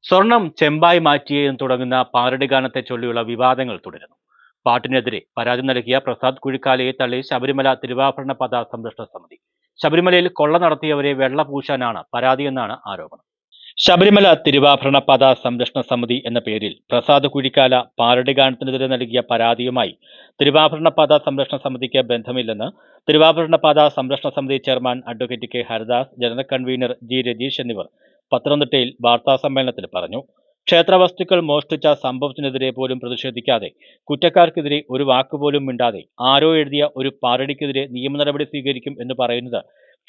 സ്വർണം ചെമ്പായി മാറ്റിയെന്ന് തുടങ്ങുന്ന പാരടി ഗാനത്തെ ചൊല്ലിയുള്ള വിവാദങ്ങൾ തുടരുന്നു. പാട്ടിനെതിരെ പരാതി നൽകിയ പ്രസാദ് കുഴിക്കാലയെ തള്ളി ശബരിമല തിരുവാഭരണ പത സംരക്ഷണ സമിതി. ശബരിമലയിൽ കൊള്ള നടത്തിയവരെ വെള്ള പൂശാനാണ് പരാതിയെന്നാണ് ആരോപണം. ശബരിമല തിരുവാഭരണ പത സംരക്ഷണ സമിതി എന്ന പേരിൽ പ്രസാദ് കുഴിക്കാല പാരടി ഗാനത്തിനെതിരെ നൽകിയ പരാതിയുമായി തിരുവാഭരണ പത സംരക്ഷണ സമിതിക്ക് ബന്ധമില്ലെന്ന് തിരുവാഭരണ പത സംരക്ഷണ സമിതി chairman advocate K Haridas, general convener G Rajeesh എന്നിവർ പത്തനംതിട്ടയിൽ വാർത്താസമ്മേളനത്തിൽ പറഞ്ഞു. ക്ഷേത്രവസ്തുക്കൾ മോഷ്ടിച്ച സംഭവത്തിനെതിരെ പോലും പ്രതിഷേധിക്കാതെ, കുറ്റക്കാർക്കെതിരെ ഒരു വാക്കുപോലും മിണ്ടാതെ ആരോ എഴുതിയ ഒരു പാരടിക്കെതിരെ നിയമ നടപടി സ്വീകരിക്കും എന്ന് പറയുന്നത്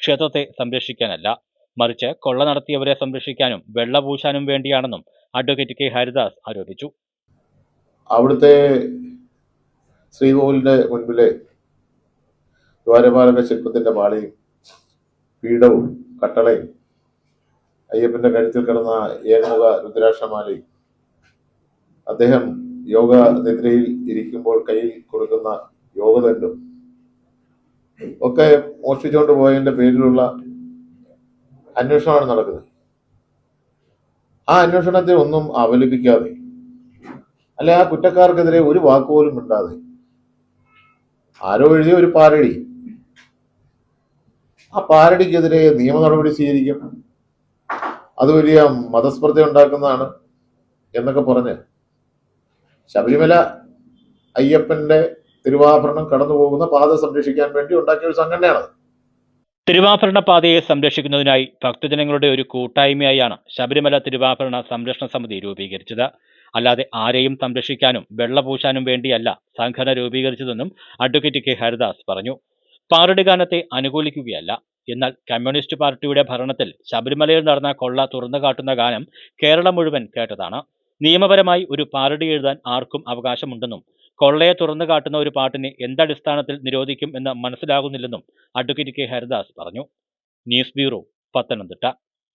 ക്ഷേത്രത്തെ സംരക്ഷിക്കാനല്ല, മറിച്ച് കൊള്ള നടത്തിയവരെ സംരക്ഷിക്കാനും വെള്ള പൂശാനും വേണ്ടിയാണെന്നും അഡ്വക്കേറ്റ് കെ ഹരിദാസ് ആരോപിച്ചു. അവിടുത്തെ ശ്രീകോവിലിന്റെ മുൻപിലെ ദ്വാരപാലക ശില്പത്തിന്റെ പാളിയും പീഠവും കട്ടളയും അയ്യപ്പന്റെ കഴുത്തിൽ കിടന്ന ഏകമുഖ രുദ്രാക്ഷമാലയും അദ്ദേഹം യോഗ നിദ്രയിൽ ഇരിക്കുമ്പോൾ കയ്യിൽ കൊടുക്കുന്ന യോഗദണ്ഡും ഒക്കെ മോഷ്ടിച്ചുകൊണ്ട് പോയതിന്റെ പേരിലുള്ള അന്വേഷണമാണ് നടക്കുന്നത്. ആ അന്വേഷണത്തെ ഒന്നും അപലപിക്കാതെ, അല്ലെ ആ കുറ്റക്കാർക്കെതിരെ ഒരു വാക്കുപോലും മിണ്ടാതെ, ആരോ എഴുതിയ ഒരു പാരടി, ആ പാരടിക്കെതിരെ നിയമ നടപടി സ്വീകരിക്കും, അത് വലിയ മതസ്പർദ്ധ ഉണ്ടാക്കുന്നതാണ് എന്നൊക്കെ പറഞ്ഞ് ശബരിമല അയ്യപ്പന്റെ തിരുവാഭരണം കടന്നു പോകുന്ന പാത സംരക്ഷിക്കാൻ വേണ്ടി ഉണ്ടാക്കിയ ഒരു സംഘടനയാണ്. തിരുവാഭരണ പാതയെ സംരക്ഷിക്കുന്നതിനായി ഭക്തജനങ്ങളുടെ ഒരു കൂട്ടായ്മയായാണ് ശബരിമല തിരുവാഭരണ സംരക്ഷണ സമിതി രൂപീകരിച്ചത്. അല്ലാതെ ആരെയും സംരക്ഷിക്കാനും വെള്ളപൂശാനും വേണ്ടിയല്ല സംഘടന രൂപീകരിച്ചതെന്നും അഡ്വക്കേറ്റ് കെ ഹരിദാസ് പറഞ്ഞു. പാരടി ഗാനത്തെ അനുകൂലിക്കുകയല്ല, എന്നാൽ കമ്മ്യൂണിസ്റ്റ് പാർട്ടിയുടെ ഭരണത്തിൽ ശബരിമലയിൽ നടന്ന കൊള്ള തുറന്നു കാട്ടുന്ന ഗാനം കേരളം മുഴുവൻ കേട്ടതാണ്. നിയമപരമായി ഒരു പാരടി എഴുതാൻ ആർക്കും അവകാശമുണ്ടെന്നും കൊള്ളയെ തുറന്നു കാട്ടുന്ന ഒരു പാട്ടിനെ എന്തടിസ്ഥാനത്തിൽ നിരോധിക്കും എന്ന് മനസ്സിലാകുന്നില്ലെന്നും അഡ്വക്കേറ്റ് കെ ഹരിദാസ് പറഞ്ഞു. News bureau, Pathanamthitta.